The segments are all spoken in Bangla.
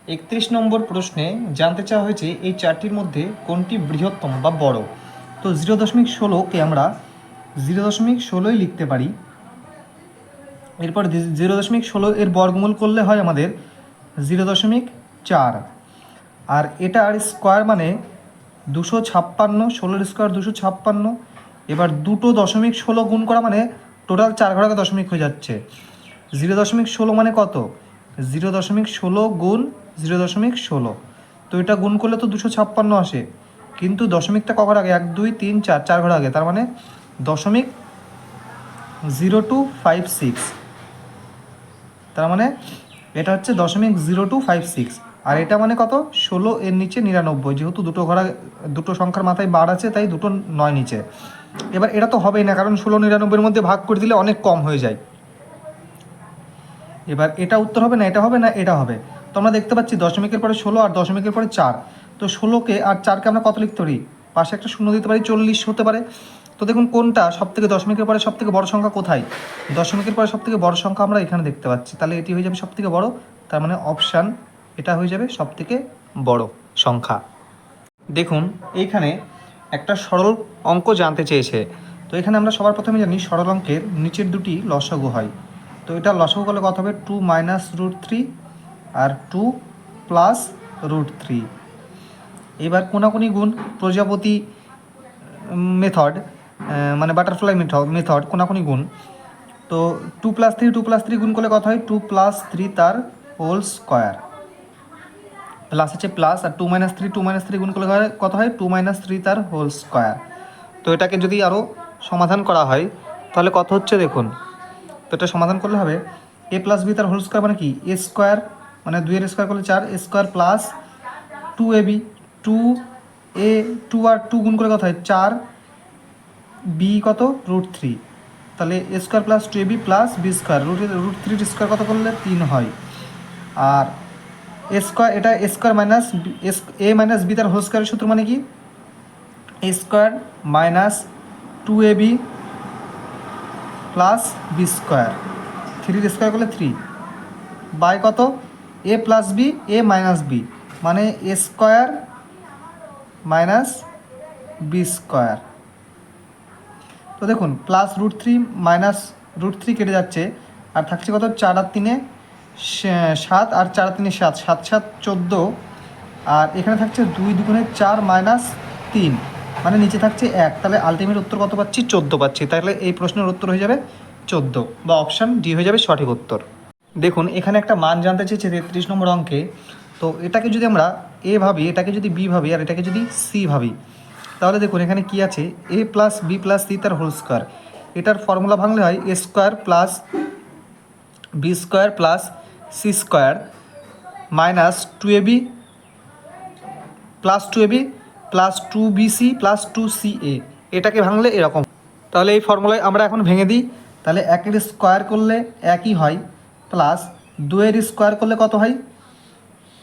31 নম্বর প্রশ্নে জানতে চাওয়া হয়েছে এই চারটির মধ্যে কোনটি বৃহত্তম বা বড়। তো 0.16কে আমরা 0.16ই লিখতে পারি। এরপর 0.16 এর বর্গমূল করলে হয় আমাদের 0.4, আর এটার স্কোয়ার মানে 256, 16 স্কোয়ার 256। এবার 2.16 গুণ করা মানে টোটাল 4 ঘরে দশমিক হয়ে যাচ্ছে। 0.16 মানে কত? 0.16 গুণ 0.16, তো এটা গুণ করলে তো 256 আসে, কিন্তু দশমিকটা কখন আগে? 1 2 3 4, 4 ঘর আগে, তার মানে 0.0256, তার মানে এটা হচ্ছে 0.0256। আর এটা মানে কত? 16 এর নিচে 99, যেহেতু দুটো সংখ্যার মাথায় বার আছে তাই 2 9 নিচে। এবার এটা তো হবেই না, কারণ 16 99-এর মধ্যে ভাগ করে দিলে অনেক কম হয়ে যায়। এবার এটা উত্তর হবে না, এটা হবে না, এটা হবে। তো আমরা দেখতে পাচ্ছি দশমিকের পরে 16 আর দশমিকের পরে 4, তো 16কে আর 4কে আমরা কত লিখতে পারি? পাশে একটা শূন্য দিতে পারি, 40 হতে পারে। তো দেখুন কোনটা সবথেকে, দশমিকের পরে সবথেকে বড় সংখ্যা কোথায়? দশমিকের পরে সবথেকে বড় সংখ্যা আমরা এখানে দেখতে পাচ্ছি, তাহলে এটি হয়ে যাবে সবথেকে বড়, তার মানে অপশান এটা হয়ে যাবে সবথেকে বড় সংখ্যা। দেখুন এইখানে একটা সরল অঙ্ক জানতে চেয়েছে। তো এখানে আমরা সবার প্রথমে জানি সরল অঙ্কের নিচের দুটি লসাগু হয়। তো এটা লসাগু করলে কত হবে? 2 - √3 আর 2 + √3। এবার কোনাকুনি গুণ, প্রজাপতি মেথড, মানে বাটারফ্লাই মেথড কোনাকুনি গুণ। তো 2 + 3 2 + 3 গুণ করলে কত হয়? 2 + 3 তার হোল স্কোয়ার, প্লাস হচ্ছে প্লাস, আর 2 - 3 2 - 3 গুণ করলে কত হয়? 2 - 3 তার হোল স্কোয়ার। তো এটাকে যদি আরও সমাধান করা হয় তাহলে কত হচ্ছে দেখুন। তো এটা সমাধান করলে হবে a + b তার হোল স্কোয়ার মানে কি? a স্কোয়ার, মানে 2 এর স্কোয়ার করলে 4, a square plus 2ab, 2a 2 আর 2 গুণ করে কত হয়? 4, b কত? √3, তাহলে a square plus 2ab plus b square, √3 square কত করলে 3 হয়। আর এ স্কোয়ার, এটা এ স্কোয়ার মাইনাস a - b তার হোল স্কোয়ারের সূত্র মানে কি? a square minus 2ab plus b square, 3 square করলে 3 বাই কত? a + b a - b, মানে a square minus b square. তো দেখুন প্লাস √3 মাইনাস √3 কেটে যাচ্ছে, আর থাকছে কত? 4 আর 3 7, আর 4 আর 3 7, 7 7 14, আর এখানে থাকছে 2 2 4 - 3, মানে নিচে থাকছে 1, তাহলে আলটিমেট উত্তর কত পাচ্ছি? 14 পাচ্ছি। তাহলে এই প্রশ্নের উত্তর হয়ে যাবে 14, বা অপশান ডি হয়ে যাবে সঠিক উত্তর। দেখুন এখানে একটা মান জানতে চেয়েছে 33 নম্বর অঙ্কে। তো এটাকে যদি আমরা এ ভাবি, এটাকে যদি বি ভাবি, আর এটাকে যদি সি ভাবি, তাহলে দেখুন এখানে কি আছে? a + b + c তার হোল স্কোয়ার, এটার ফর্মুলা ভাঙলে হয় a square plus b square plus c square minus 2ab plus 2ab plus 2bc plus 2ca। এটাকে ভাঙলে এরকম। তাহলে এই ফর্মুলায় আমরা এখন ভেঙে দিই। তাহলে 1-এর স্কোয়ার করলে 1ই হয়, প্লাস 2-এর স্কোয়ার করলে কত হয়?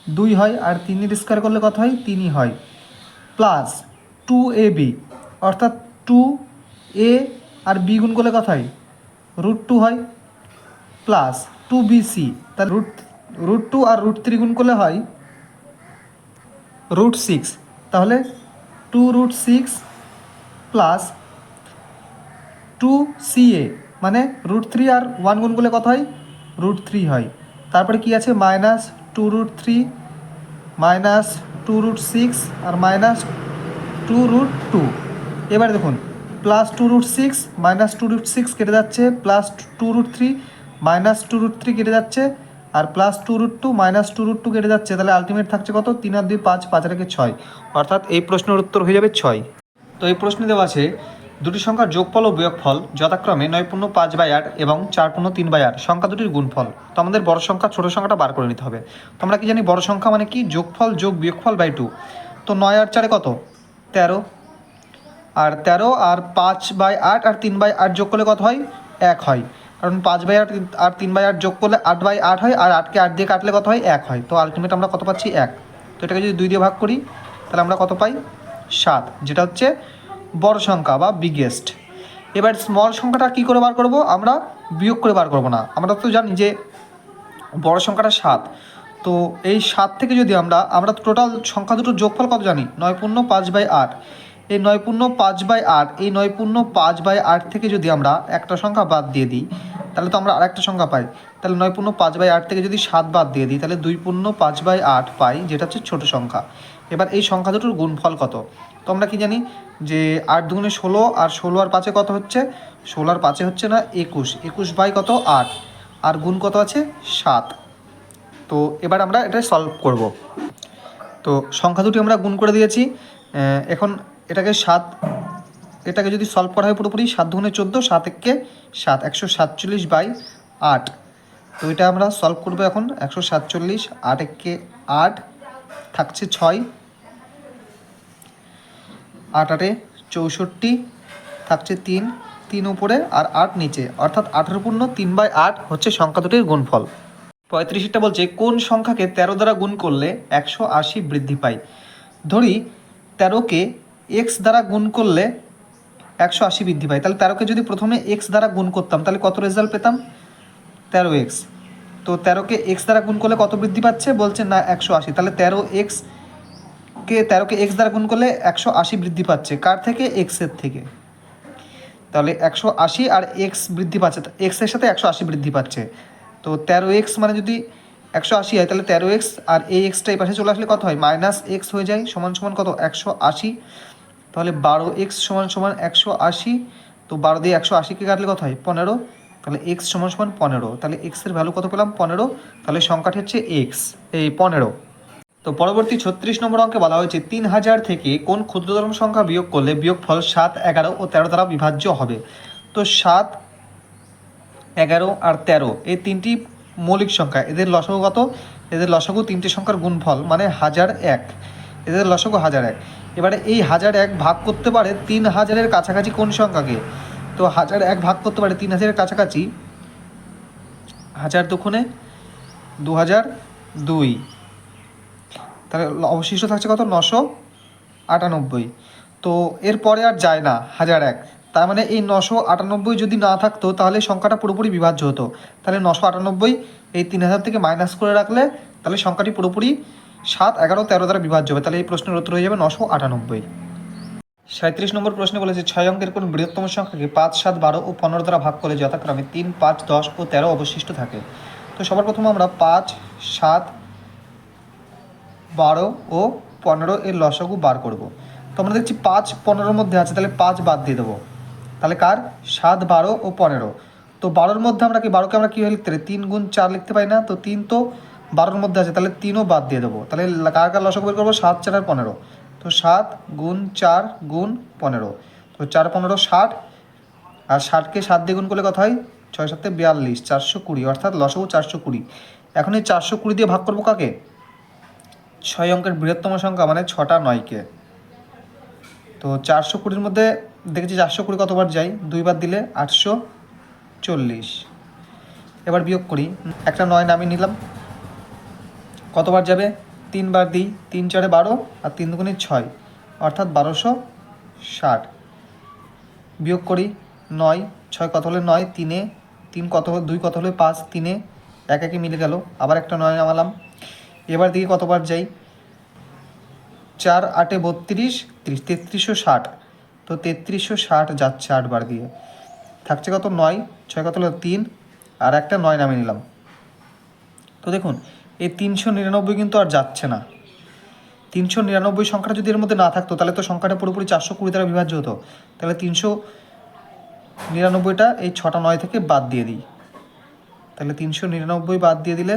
2 হয়, আর 3-এর স্কোয়ার করলে কত হয়? 3ই হয়, প্লাস 2ab, অর্থাৎ 2a আর b গুণ করলে কত হয়? √2 হয়, প্লাস 2bc, তাহলে √2 আর √3 গুণ করলে হয় √6, তাহলে 2√6 প্লাস 2ca, মানে √3 আর 1 গুণ করলে কত হয়? √3 হয়। তারপরে কি আছে? মাইনাস 2√3 মাইনাস 2√6 আর মাইনাস 2√2। এবারে দেখুন প্লাস 2√6 মাইনাস 2√6 কেটে যাচ্ছে, প্লাস 2√3 মাইনাস 2√3 কেটে যাচ্ছে, আর প্লাস 2√2 মাইনাস 2√2 কেটে যাচ্ছে, তাহলে আলটিমেট থাকছে কত? 3 আর 2 5, 5 আর 1 6, অর্থাৎ এই প্রশ্নের উত্তর হয়ে যাবে 6। তো এই প্রশ্নে দেওয়া আছে দুটি সংখ্যার যোগফল ও বিয়োগফল যথাক্রমে 9.5/8 এবং 4.3/8 সংখ্যা দুটির গুণফল। তো আমাদের বড় সংখ্যা ছোট সংখ্যাটা বার করে নিতে হবে। তো আমরা কি জানি? বড় সংখ্যা মানে কি? যোগফল যোগ বিয়োগফল বাই 2। তো 9 আর 4 কত? 13, আর 13 আর 5/8 আর 3/8 যোগ করলে কত হয়? 1 হয়, কারণ 5/8 আর 3/8 যোগ করলে 8/8 হয়, আর 8কে 8 দিয়ে কাটলে কত হয়? 1 হয়। তো আলটিমেট আমরা কত পাচ্ছি? 1। তো এটাকে যদি 2 দিয়ে ভাগ করি তাহলে আমরা কত পাই? 7, যেটা হচ্ছে বড় সংখ্যা বা বিগেস্ট। এবার স্মল সংখ্যাটা কী করে বার করব? আমরা বিয়োগ করে বার করব না, আমরা তো জানি যে বড় সংখ্যাটা 7, তো এই 7 থেকে যদি আমরা টোটাল সংখ্যা দুটোর যোগফল কত জানি, 9×5/8। এই 9×5/8, এই 9×5/8 থেকে যদি আমরা একটা সংখ্যা বাদ দিয়ে দিই তাহলে তো আমরা আরেকটা সংখ্যা পাই। তাহলে 9×5/8 থেকে যদি 7 বাদ দিয়ে দিই তাহলে 2×5/8 পাই, যেটা হচ্ছে ছোটো সংখ্যা। এবার এই সংখ্যা দুটোর গুণফল কত? তো আমরা কি জানি যে 8 দুগুণে 16, আর 16 আর 5-এ কত হচ্ছে, 16 আর 5-এ হচ্ছে না 21, 21 বাই কত 8, আর গুণ কত আছে 7। তো এবার আমরা এটা সলভ করব। তো সংখ্যা দুটি আমরা গুণ করে দিয়েছি। এখন এটাকে যদি সলভ করা হয় পুরোপুরি, 7 দুগুণে 14, 7 একে 7, 147/8। তো এটা আমরা সলভ করবো এখন। 147, 8 একে 8, থাকছে 6, 8 8-এ 64, থাকছে 3, 3 উপরে আর 8 নিচে, অর্থাৎ 18×3/8 হচ্ছে সংখ্যা দুটির গুণফল। 35টা বলছে কোন সংখ্যাকে 13 দ্বারা গুণ করলে 180 বৃদ্ধি পায়। ধরি 13কে x দ্বারা গুণ করলে 180 বৃদ্ধি পায়। তাহলে 13কে যদি প্রথমে x দ্বারা গুণ করতাম তাহলে কত রেজাল্ট পেতাম, 13x। তো 13কে x দ্বারা গুণ করলে কত বৃদ্ধি পাচ্ছে, বলছে না 180। তাহলে 13কে x দ্বারা গুণ করলে 180 বৃদ্ধি পাচ্ছে, কার থেকে, x এর থেকে। তাহলে 180 আর x বৃদ্ধি পাচ্ছে, x এর সাথে 180 বৃদ্ধি পাচ্ছে। তো 13x মানে যদি 180 হয় তাহলে 13x আর এই এক্সটা এই পাশে চলে আসলে কত হয়, -x হয়ে যায়, সমান সমান কত 180। তাহলে 12x সমান সমান 180। তো 12 দিয়ে 180কে কাটলে কত হয় 15। তাহলে x সমান সমান 15। তাহলে x এর ভ্যালু কত পেলাম, 15। তাহলে সংখ্যাটি হচ্ছে x, এই 15। তো পরবর্তী 36 নম্বর অঙ্কে বলা হয়েছে 3000 থেকে কোন ক্ষুদ্রতম সংখ্যা বিয়োগ করলে বিয়োগফল 7, 11 ও 13 দ্বারা বিভাজ্য হবে। তো 7, 11 আর 13 এই তিনটি মৌলিক সংখ্যা, এদের লসাগু কত, এদের লসাগু তিনটি সংখ্যার গুণফল মানে 1001, এদের লসাগু 1001। এবারে এই 1001 ভাগ করতে পারে 3000-এর কাছাকাছি কোন সংখ্যাকে। তো 1001 ভাগ করতে পারে 3000-এর কাছাকাছি 1000 দুগুণে 2002। তাহলে অবশিষ্ট থাকছে কত, 998। তো এরপরে আর যায় না 1001। তার মানে এই 998 যদি না থাকতো তাহলে সংখ্যাটা পুরোপুরি বিভাজ্য হতো। তাহলে 998 এই 3000 থেকে মাইনাস করে রাখলে তাহলে সংখ্যাটি পুরোপুরি 7, 11, 13 দ্বারা বিভাজ্য হবে। তাহলে এই প্রশ্নের উত্তর হয়ে যাবে 998। 37 নম্বর প্রশ্নে বলেছে 6 অঙ্কের কোন বৃহত্তম সংখ্যাকে 5, 7, 12 ও 15 দ্বারা ভাগ করে যথাক্রমে 3, 5, 10 ও 13 অবশিষ্ট থাকে। তো সবার প্রথমে আমরা 5, 7, 12 ও 15 এর লসাগু বার করব। তো আমরা দেখছি 5, 15-র মধ্যে আছে, তাহলে 5 বাদ দিয়ে দেবো। তাহলে কার, 7, 12 ও 15। তো 12-র মধ্যে আমরা 12কে আমরা কীভাবে লিখতে পারি, 3 গুণ 4 লিখতে পারি না। তো 3 তো 12-র মধ্যে আছে, তাহলে 3ও বাদ দিয়ে দেবো। তাহলে কার কার লসাগু বের করবো, 7, 4 আর 15। তো 7 গুণ 4 গুণ 15। তো 4, 15, 60। আর 60কে 7 দিয়ে গুণ করলে কত হয়, 6, 7, 42, 420, অর্থাৎ লসাগু 420। এখন এই 420 দিয়ে ভাগ করবো কাকে, 6 অঙ্কের বৃহত্তম সংখ্যা মানে 6টা 9কে। তো 420-র মধ্যে দেখেছি 420 কতবার যায়, 2 বার দিলে 840। এবার বিয়োগ করি, একটা 9 নামিয়ে নিলাম, কতবার যাবে, 3 বার দিই, 3, 4, 12 আর 3 দুগুণে 6, অর্থাৎ 1260। বিয়োগ করি 9, 6 কত হলে 9, 3-এ 3 কত হলে 2, কত হলে 5, 3-এ 1 1 মিলে গেল, আবার একটা 9 নামালাম। এবার দিকে কতবার যাই, 4, 8, 32, 3360। তো 3360 যাচ্ছে 8 বার দিয়ে, থাকছে কত 9, 6 কত হলো 3 আর একটা 9 নামিয়ে নিলাম। তো দেখুন এই 399 কিন্তু আর যাচ্ছে না। 399 সংখ্যাটা যদি এর মধ্যে না থাকতো তাহলে তো সংখ্যাটা পুরোপুরি 420 দ্বারা বিভাজ্য হতো। তাহলে 399টা এই 6টা 9 থেকে বাদ দিয়ে দিই। তাহলে 399 বাদ দিয়ে দিলে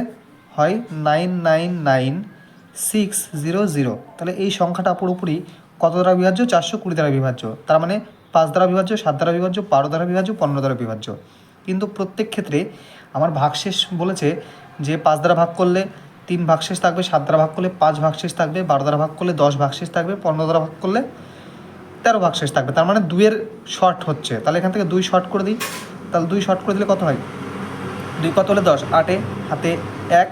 হয় 999600। তাহলে এই সংখ্যাটা পুরোপুরি কত দ্বারা বিভাজ্য, 420 দ্বারা বিভাজ্য। তার মানে 5 দ্বারা বিভাজ্য, 7 দ্বারা বিভাজ্য, 12 দ্বারা বিভাজ্য, 15 দ্বারা বিভাজ্য। কিন্তু প্রত্যেক ক্ষেত্রে আমার ভাগশেষ বলেছে যে 5 দ্বারা ভাগ করলে 3 ভাগশেষ থাকবে, 7 দ্বারা ভাগ করলে 5 ভাগশেষ থাকবে, 12 দ্বারা ভাগ করলে 10 ভাগশেষ থাকবে, 15 দ্বারা ভাগ করলে 13 ভাগশেষ থাকবে। তার মানে 2-এর শর্ট হচ্ছে। তাহলে এখান থেকে 2 শর্ট করে দিই। তাহলে 2 শর্ট করে দিলে কত হয়, 2 কত হলে 10, 8-এ হাতে 1,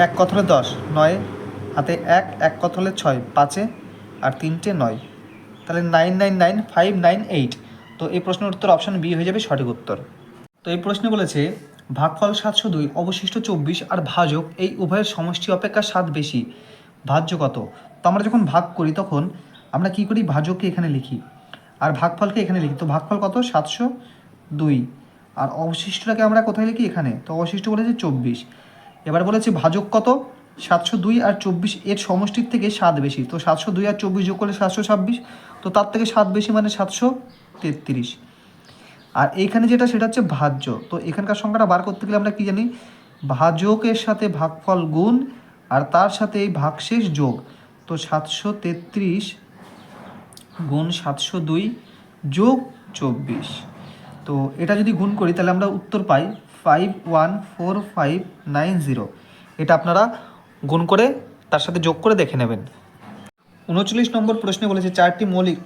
1 কত হলে 10, 9-এ হাতে 1, 1 কত হলে 6, 5-এ আর 3টে 9। তাহলে 999598। তো এই প্রশ্নের উত্তর অপশান বি হয়ে যাবে সঠিক উত্তর। তো এই প্রশ্নে বলেছে ভাগফল 702, অবশিষ্ট 24 আর ভাজক এই উভয়ের সমষ্টি অপেক্ষা 7 বেশি, ভাজ্য কত? তো আমরা যখন ভাগ করি তখন আমরা কি করি, ভাজককে এখানে লিখি আর ভাগফলকে এখানে লিখি। তো ভাগফল কত? 702, আর অবশিষ্টটাকে আমরা কোথায় লিখি? এখানে। তো অবশিষ্ট বলেছে 24। এবার বলেছে ভাজক কত? 702 আর 24 এর সমষ্টির থেকে 7 বেশি। তো 702 আর 24 যোগ করলে 726, তো তার থেকে 7 বেশি মানে 733। আর এইখানে যেটা সেটা হচ্ছে ভাজ্য। তো এখানকার সংখ্যাটা বার করতে গেলে আমরা কি জানি, ভাজকের সাথে ভাগফল গুণ আর তার সাথে এই ভাগশেষ যোগ। তো 733 গুণ 702 যোগ 24। তো এটা যদি গুণ করি তাহলে আমরা উত্তর পাই 514,590। এটা আপনারা গুণ করে তার সাথে যোগ করে দেখে নেবেন। 39 নম্বর প্রশ্নে বলেছে 4টি মৌলিক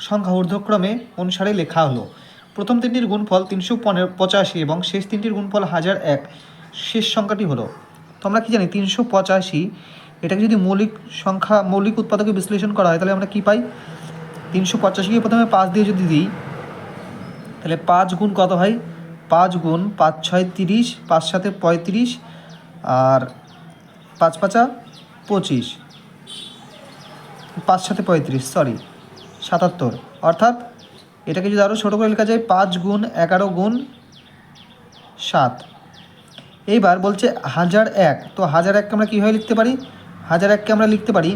সংখ্যা ঊর্ধ্বক্রমে অনুসারে লেখা হলো। প্রথম তিনটির গুণফল 385 এবং শেষ তিনটির গুণফল 1001। শেষ সংখ্যাটি হলো। তো আমরা কি জানি 385, এটাকে যদি মৌলিক উৎপাদকে বিশ্লেষণ করা হয় তাহলে আমরা কি পাই, 385কে প্রথমে 5 দিয়ে যদি দিই তাহলে 5 গুণ কত হয়, 5 গুণ 5 6 30, 5 7 35 আর 5 5 25, 5 7 35 সরি 77। অর্থাৎ এটাকে যদি আরও ছোটো করে লেখা যায় 5 গুণ 11 গুণ 7। এইবার বলছে 1001। তো 1001কে আমরা কীভাবে লিখতে পারি, 1001কে আমরা লিখতে পারি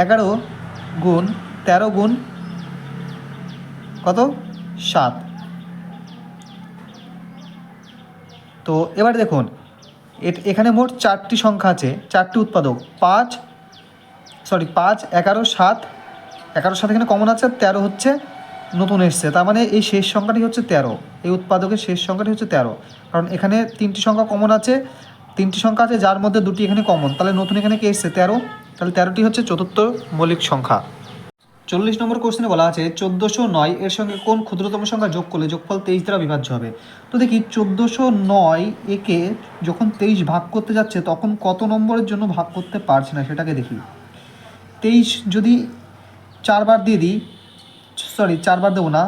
11 গুণ 13 গুণ কত 7। তো এবার দেখুন এখানে মোট 4টি সংখ্যা আছে, 4টি উৎপাদক, 5 11 7, 11 7 এখানে কমন আছে, 13 হচ্ছে নতুন এসছে, তার মানে এই শেষ সংখ্যাটি হচ্ছে 13। এই উৎপাদকের শেষ সংখ্যাটি হচ্ছে 13, কারণ এখানে 3টি সংখ্যা কমন আছে, 3টি সংখ্যা আছে যার মধ্যে 2টি এখানে কমন, তাহলে নতুন এখানে কে এসছে 13, তাহলে 13টি হচ্ছে চতুর্থ মৌলিক সংখ্যা। 40 নম্বর কোশ্চেনে বলা আছে 1409 এর সঙ্গে কোন ক্ষুদ্রতম সংখ্যা যোগ করলে যোগফল 23 দ্বারা বিভাজ্য হবে। তো দেখি 1409 একে যখন 23 ভাগ করতে যাচ্ছে তখন কত নম্বরের জন্য ভাগ করতে পারছে না সেটাকে দেখি। 23 যদি 4 বার দিয়ে দিই, 4 বার দেবো না,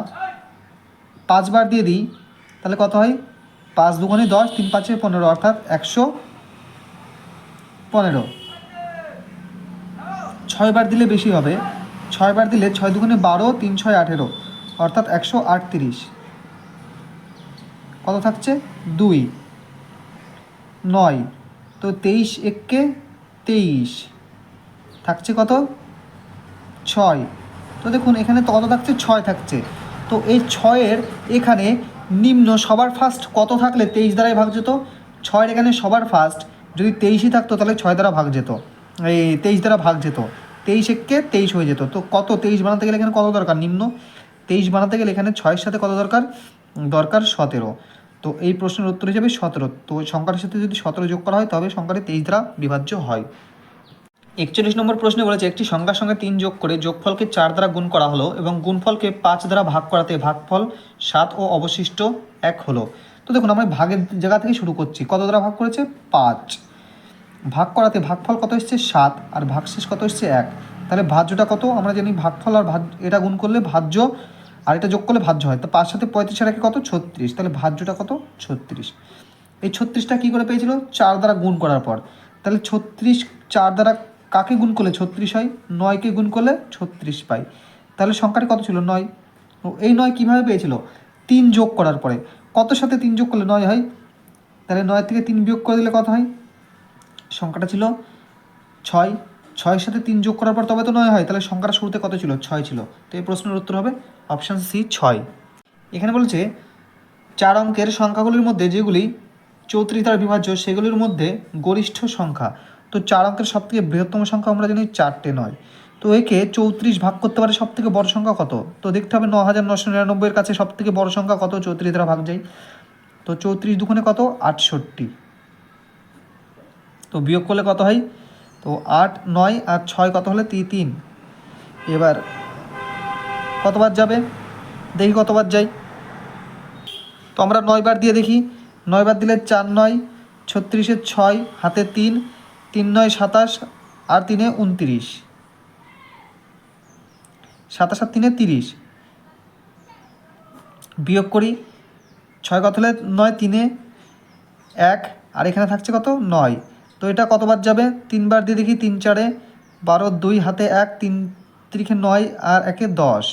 5 বার দিয়ে দিই তাহলে কত হয়, 5 দুগুণে 10, 3 5 15, অর্থাৎ 115। 6 বার দিলে বেশি হবে, 6 বার দিলে 6 দুগুণে 12, 3 6 18, অর্থাৎ 138। কত থাকছে 2 9, তো 23 একে 23 থাকছে কত 6। তো দেখুন এখানে তো কত থাকছে 6 থাকছে। তো এই 6-এর এখানে নিম্ন সবার ফার্স্ট কত থাকলে 23 দ্বারাই ভাগ যেত, 6-এর এখানে সবার ফার্স্ট যদি 23ই থাকতো তাহলে 6 দ্বারা ভাগ যেত, এই 23 দ্বারা ভাগ যেত, 23 একে 23 হয়ে যেত। তো কত 23 বানাতে গেলে এখানে কত দরকার, নিম্ন 23 বানাতে গেলে এখানে 6-এর সাথে কত দরকার, দরকার 17। তো এই প্রশ্নের উত্তর হিসাবে 17। তো সংখ্যাটার সাথে যদি 17 যোগ করা হয় তবে সংখ্যাটি 23 দ্বারা বিভাজ্য হয়। 41 নম্বর প্রশ্নে বলেছে একটি সংখ্যার সঙ্গে 3 যোগ করে যোগফলকে 4 দ্বারা গুণ করা হলো এবং গুণফলকে 5 দ্বারা ভাগ করাতে ভাগফল 7 ও অবশিষ্ট 1 হলো। তো দেখুন আমরা ভাগের জায়গা থেকে শুরু করছি, কত দ্বারা ভাগ করেছে 5, ভাগ করাতে ভাগফল কত এসছে 7 আর ভাগশেষ কত এসছে 1। তাহলে ভাজ্যটা কত, আমরা জানি ভাগফল আর এটা গুণ করলে ভাজ্য আর এটা যোগ করলে ভাজ্য হয়। তো 5 সাথে 35 আর 1 কত 36, তাহলে ভাজ্যটা কত 36। এই 36টা কী করে পেয়েছিল, 4 দ্বারা গুণ করার পর। তাহলে 36 4 দ্বারা কাকে গুণ করলে 36 হয়, 9কে গুণ করলে 36 পাই। তাহলে সংখ্যাটি কত ছিল 9। এই 9 কীভাবে পেয়েছিল, 3 যোগ করার পরে। কত সাথে 3 যোগ করলে 9 হয়, তাহলে 9 থেকে 3 বিয়োগ করে দিলে কত হয়, সংখ্যাটা ছিল 6। 6-এর সাথে 3 যোগ করার পর তবে তো 9 হয়, তাহলে সংখ্যাটা শুরুতে কত ছিল 6 ছিল। তো এই প্রশ্নের উত্তর হবে অপশান সি 6। এখানে বলছে 4 অঙ্কের সংখ্যাগুলির মধ্যে যেগুলি 34 দ্বারা বিভাজ্য সেগুলির মধ্যে গরিষ্ঠ সংখ্যা। তো 4 অঙ্কের সবথেকে বৃহত্তম সংখ্যা আমরা জানি 4টে 9। তো একে 34 ভাগ করতে পারে সবথেকে বড় সংখ্যা কত, তো দেখতে হবে 9999-এর কাছে সবথেকে বড় সংখ্যা কত, 34 দ্বারা ভাগ যায়। তো 34 দুগুণে কত 68, তো বিয়োগ করলে কত হয়, তো 8 9 আর 6 কত হলে 3। এবার কতবার যাবে দেখি কতবার যাই, তো আমরা 9 বার দিয়ে দেখি, 9 বার দিলে 4 9 36-এর 6 হাতে 3, 3 9 27 আর 3 29, 27 আর 3 30, বিয়োগ করি 6 কত হলে 9, 3 1 আর এখানে থাকছে কত 9। তো এটা কতবার যাবে 3 বার দিয়ে দেখি, 3 4 12, 2 হাতে 1, 3 3 9 আর 1 10,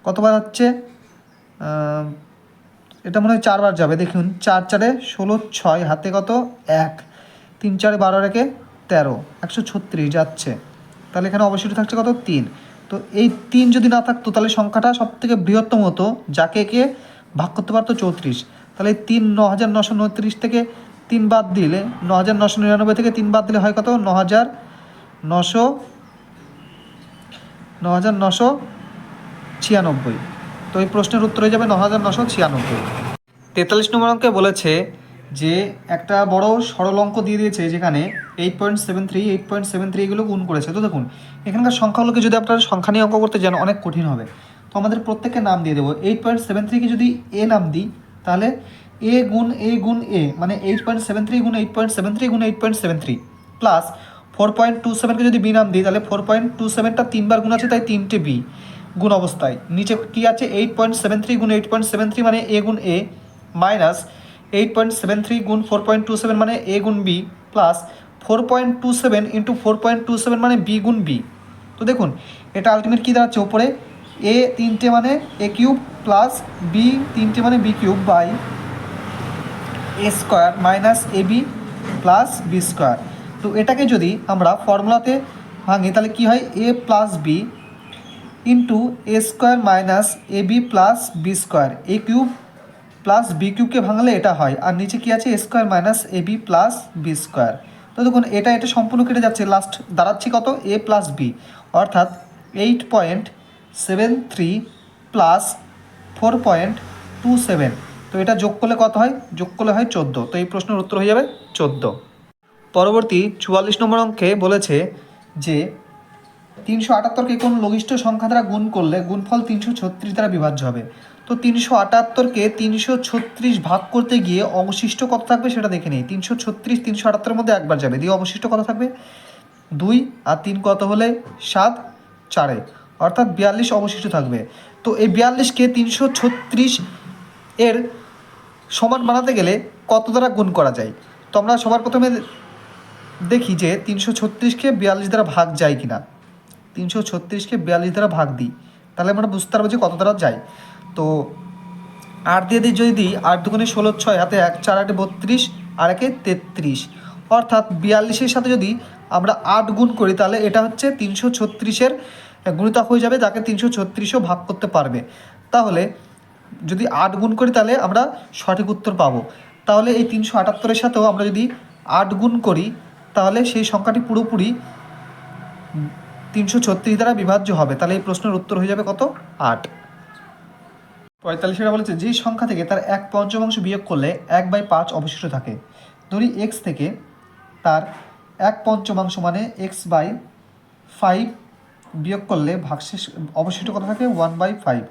কতবার হচ্ছে এটা মনে হয় 4 বার যাবে। দেখুন 4 4 16, 6 হাতে কত 1, 3 4 12 রেখে 13, 136 যাচ্ছে। তাহলে এখানে অবশ্যই থাকছে কত 3। তো এই 3 যদি না থাকতো তাহলে সংখ্যাটা সব থেকে বৃহত্তম হতো, যাকে কে ভাগ করতে পারতো 34। তাহলে 3 9929 থেকে 3 বাদ দিলে 9999 থেকে 3 বাদ দিলে হয় কত 9996। তো এই প্রশ্নের উত্তর হয়ে যাবে 9996। 43 নম্বর অঙ্কে বলেছে যে একটা বড় সরল অঙ্ক দিয়ে দিয়েছে, যেখানে 8.73 8.73 এগুলো গুণ করেছে। তো দেখুন এখানকার সংখ্যাগুলোকে যদি আপনারা সংখ্যা নিয়ে অঙ্ক করতে যান অনেক কঠিন হবে। তো আমাদের প্রত্যেকের নাম দিয়ে দেবো। 8.73কে যদি এ নাম দিই তাহলে এ গুণ এ মানে 8.73 গুণ 8.73 গুণ 8.73 প্লাস 4.27কে যদি বি নাম দিই তাহলে 4.27টা 3বার গুণ আছে, তাই 3টে বি গুণ অবস্থায়। নিচে কি আছে 8.73 গুণ 8.73 মানে এ গুণ এ মাইনাস 8.73 গুণ 4.27 মানে এ গুণ বি প্লাস 4.27 ইন্টু 4.27 মানে বি গুণ বি। তো দেখুন এটা আলটিমেট কী দাঁড়াচ্ছে, ওপরে এ 3টে মানে এ কিউব প্লাস বি 3টে মানে B cube by A square minus A B plus B square. তো এটাকে যদি আমরা ফর্মুলাতে ভাঙি তাহলে কী হয় A plus B into A square minus A B plus B square, A cube plus B কিউবকে ভাঙলে এটা হয়, আর নিচে কি আছে A square minus A B plus B square. তো দেখুন এটা সম্পূর্ণ কেটে যাচ্ছে, লাস্ট দাঁড়াচ্ছে কত এ প্লাস বি, অর্থাৎ 8.73 প্লাস 4.27। তো এটা যোগ করলে কত হয়, যোগ করলে হয় 14। তো এই প্রশ্নের উত্তর হয়ে যাবে 14। পরবর্তী 44 নম্বর অঙ্কে বলেছে যে 378কে কোন লঘিষ্ঠ সংখ্যা দ্বারা গুণ করলে গুণফল 336 দ্বারা বিভাজ্য হবে। তো 378কে 336 ভাগ করতে গিয়ে অবশিষ্ট কত থাকবে সেটা দেখে নিই। 336 378-এর মধ্যে একবার যাবে, দিয়ে অবশিষ্ট কত থাকবে 2 আর 3 কত হলে 7 4, অর্থাৎ 42 অবশিষ্ট থাকবে। তো এই 42কে 336 এর সমান বানাতে গেলে কত দ্বারা গুণ করা যায়। তো আমরা সবার প্রথমে দেখি যে 336কে 42 দ্বারা ভাগ যায় কিনা। 336কে 42 দ্বারা ভাগ দিই তাহলে আমরা বুঝতে পারবো যে কত দ্বারা যায়। তো 8 দিয়ে দিই, যদি দিই 8 দুগুণে 16, 6 হাতে 1, 4 8 32 আর 1 33, অর্থাৎ 42-এর সাথে যদি আমরা 8 গুণ করি তাহলে এটা হচ্ছে 336-এর গুণিতক হয়ে যাবে, যাকে 336ও ভাগ করতে পারবে। তাহলে যদি 8 গুণ করি তাহলে আমরা সঠিক উত্তর পাবো। তাহলে এই 378-এর সাথেও আমরা যদি 8 গুণ করি তাহলে সেই সংখ্যাটি পুরোপুরি 336 দ্বারা বিভাজ্য হবে। তাহলে এই প্রশ্নের উত্তর হয়ে যাবে কত 8। 45 বলেছে যে সংখ্যা থেকে তার 1/5 বিয়োগ করলে 1/5 অবশিষ্ট থাকে। ধরি x থেকে তার 1/5 মানে x/5 বিয়োগ করলে ভাগশেষ অবশিষ্ট কত থাকে 1/5।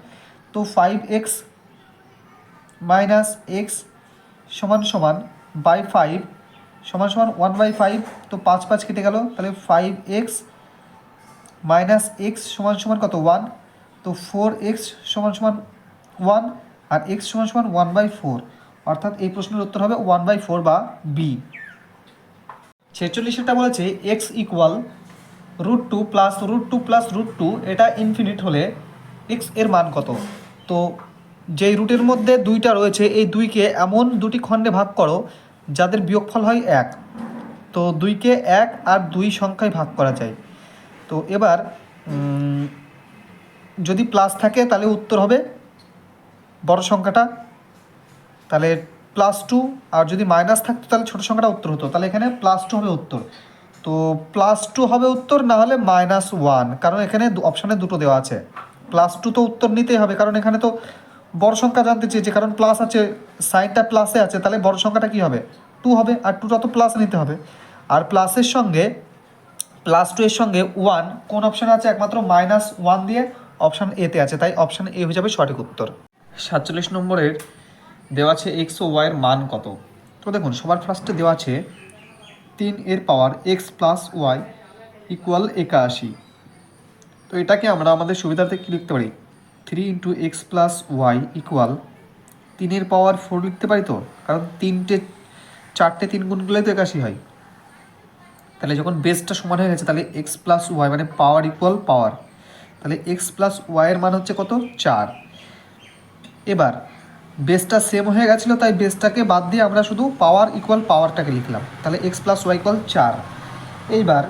তো 5x মাইনাস x সমান সমান বাই 5 সমান সমান 1/5। তো 5 5 কেটে গেল, তাহলে 5x মাইনাস এক্স সমান সমান কত 1। তো 4x সমান সমান 1 আর x সমান সমান 1/4, অর্থাৎ এই প্রশ্নের উত্তর হবে 1/4 বা বি। 46-টা বলেছে x ইকুয়াল √2 প্লাস √2 প্লাস √2, এটা ইনফিনিট হলে x এর মান কত। তো যেই রুটের মধ্যে 2টা রয়েছে এই 2কে এমন দুটি খণ্ডে ভাগ করো যাদের বিয়োগফল হয় 1। তো 2কে 1 আর 2 সংখ্যায় ভাগ করা যায়। তো এবার যদি প্লাস থাকে তাহলে উত্তর হবে বড় সংখ্যাটা, তাহলে +2, আর যদি মাইনাস থাকতো তাহলে ছোটো সংখ্যাটা উত্তর হতো। তাহলে এখানে +2 হবে উত্তর। তো +2 হবে উত্তর, না হলে -1, কারণ এখানে অপশানে দুটো দেওয়া আছে। +2 তো উত্তর নিতেই হবে, কারণ এখানে তো বড় সংখ্যা জানতে চেয়েছে, কারণ প্লাস আছে, সাইনটা প্লাসে আছে, তাহলে বড় সংখ্যাটা কী হবে 2 হবে, আর 2টা তো প্লাস নিতে হবে। আর প্লাসের সঙ্গে +2 এর সঙ্গে 1 কোন অপশানে আছে, একমাত্র -1 দিয়ে অপশান এতে আছে, তাই অপশান এ হয়ে যাবে সঠিক উত্তর। 47 নম্বরের দেওয়া আছে x ও y এর মান কত। তো দেখুন সবার ফার্স্টে দেওয়া আছে 3 এর পাওয়ার x প্লাস ওয়াই ইকুয়াল 81। তো এটাকে আমরা আমাদের সুবিধাতে কী লিখতে পারি 3 × x + y ইকুয়াল 3 এর পাওয়ার 4 লিখতে পারি তো, কারণ 4টে 3 গুণ করলেই তো 81 হয়। তাহলে যখন বেসটা সমান হয়ে গেছে তাহলে এক্স প্লাস ওয়াই মানে পাওয়ার ইকুয়াল পাওয়ার, তাহলে এক্স প্লাস ওয়াইয়ের মান হচ্ছে কত 4। এবার বেসটা সেম হয়ে গেছিলো তাই বেসটাকে বাদ দিয়ে আমরা শুধু পাওয়ার ইকুয়াল পাওয়ারটাকে লিখলাম, তাহলে এক্স প্লাস ওয়াই ইকুয়াল 4। এইবার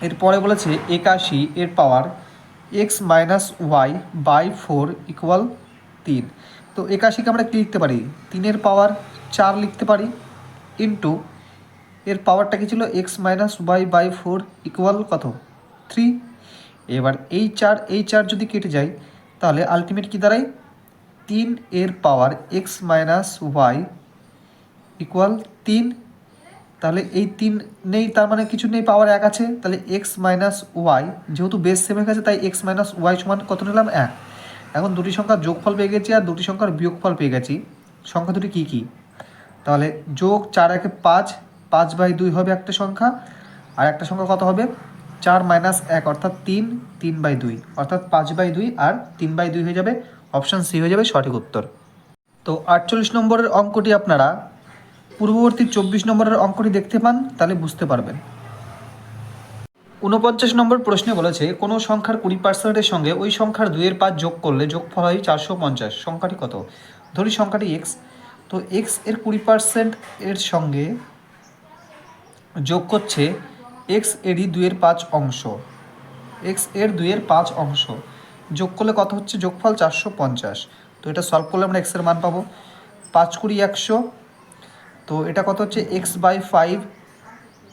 এরপরে বলেছে 81 এর power x minus Y by 4 equal 3। তো 81কে আমরা কী লিখতে পারি, 3-এর পাওয়ার 4 লিখতে পারি, ইন্টু এর পাওয়ারটা কী ছিল X minus Y by 4 equal কত 3। এবার এই চার যদি কেটে যায় তাহলে আলটিমেট কী দাঁড়ায় 3 এর power x minus Y equal 3। তাহলে এই 3 নেই, তার মানে কিছু নেই, পাওয়ার 1 আছে, তাহলে এক্স মাইনাস ওয়াই যেহেতু বেস সেম হয়ে গেছে তাই এক্স মাইনাস ওয়াই সমান কত নিলাম 1। এখন দুটি সংখ্যার যোগফল পেয়ে গেছি আর দুটি সংখ্যার বিয়োগফল পেয়ে গেছি। সংখ্যা দুটি কী কী, তাহলে যোগ 4 1 5, 5/2 হবে একটা সংখ্যা, আর একটা সংখ্যা কত হবে 4 মাইনাস 1 অর্থাৎ 3, 3/2 অর্থাৎ 5/2 আর 3/2 হয়ে যাবে, অপশান সি হয়ে যাবে সঠিক উত্তর। তো 48 নম্বরের অঙ্কটি আপনারা পূর্ববর্তী 24 নম্বরের অঙ্কটি দেখতে পান, তাহলে বুঝতে পারবেন। 49 নম্বর প্রশ্নে বলেছে কোনো সংখ্যার 20%-এর সঙ্গে ওই সংখ্যার 2 এর 5 যোগ করলে যোগফল হয় 450। সংখ্যাটি কত? ধরি সংখ্যাটি এক্স, তো এক্স এর 20% এর সঙ্গে যোগ করছে এক্স এরই 2 এর 5 অংশ, এক্স এর 2 এর 5 অংশ যোগ করলে কত হচ্ছে যোগফল 450। তো এটা সলভ করলে আমরা এক্সের মান পাবো 5 × 20 = 100। তো এটা কত হচ্ছে x/5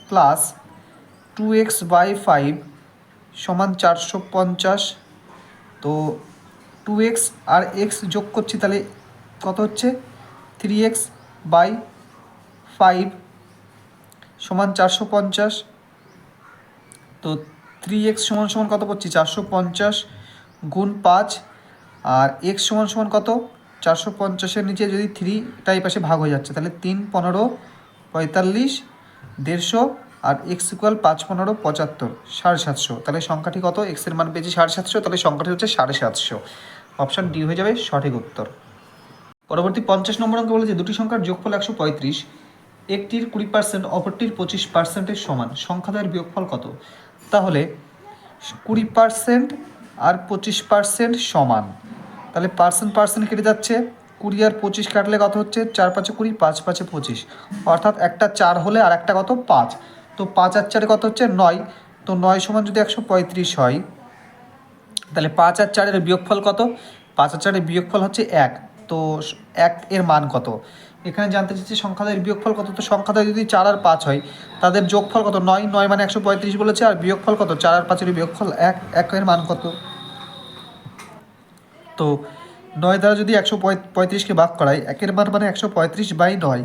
প্লাস 2x/5 সমান 450। তো 2x আর x যোগ করছি তাহলে কত হচ্ছে 3x/5 সমান 450। তো 3x সমান সমান কত পাচ্ছি 450 গুণ 5, আর x সমান সমান কত 450-এর নিচে যদি 3টা এই পাশে ভাগ হয়ে যাচ্ছে তাহলে 3 15 45 150, আর এক্স ইকুয়াল 5 15 75 750। তাহলে সংখ্যাটি কত, এক্সের মান পেয়েছি 750, তাহলে সংখ্যাটি হচ্ছে 750। অপশান ডি হয়ে যাবে সঠিক উত্তর। পরবর্তী 50 নম্বর অঙ্ক বলেছে দুটি সংখ্যার যোগফল 135, একটির 20% অপরটির 25%-এর সমান, সংখ্যাদ্বয়ের বিয়োগফল কত? তাহলে 20% আর 25% সমান, তাহলে পার্সেন্ট কেটে যাচ্ছে, 20 আর 25 কাটলে কত হচ্ছে 4 5 20, 5 5 25, অর্থাৎ একটা 4 হলে আর একটা কত 5। তো 5 আর 4 কত হচ্ছে 9, তো 9 সমান যদি 135 হয় তাহলে 5 আর 4-এর বিয়োগফল কত, 5 আর 4-এর বিয়োগফল হচ্ছে 1। তো 1 এর মান কত, এখানে জানতে চাচ্ছি সংখ্যাদের বিয়োগফল কত। তো সংখ্যাদের যদি 4 আর 5 হয় তাদের যোগফল কত 9, 9 মানে 135 বলেছে, আর বিয়োগফল কত 4 আর 5-এর বিয়োগফল 1, 1 এর মান কত। তো 9 দ্বারা যদি 135-কে ভাগ করায় 1-এর মান মানে 135/9,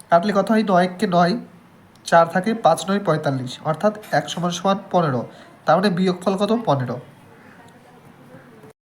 কাটলে কত হয় 9 × 9 4 থাকে, 5 9 45, অর্থাৎ 1 = 15, তার মানে বিয়োগফল কত 15।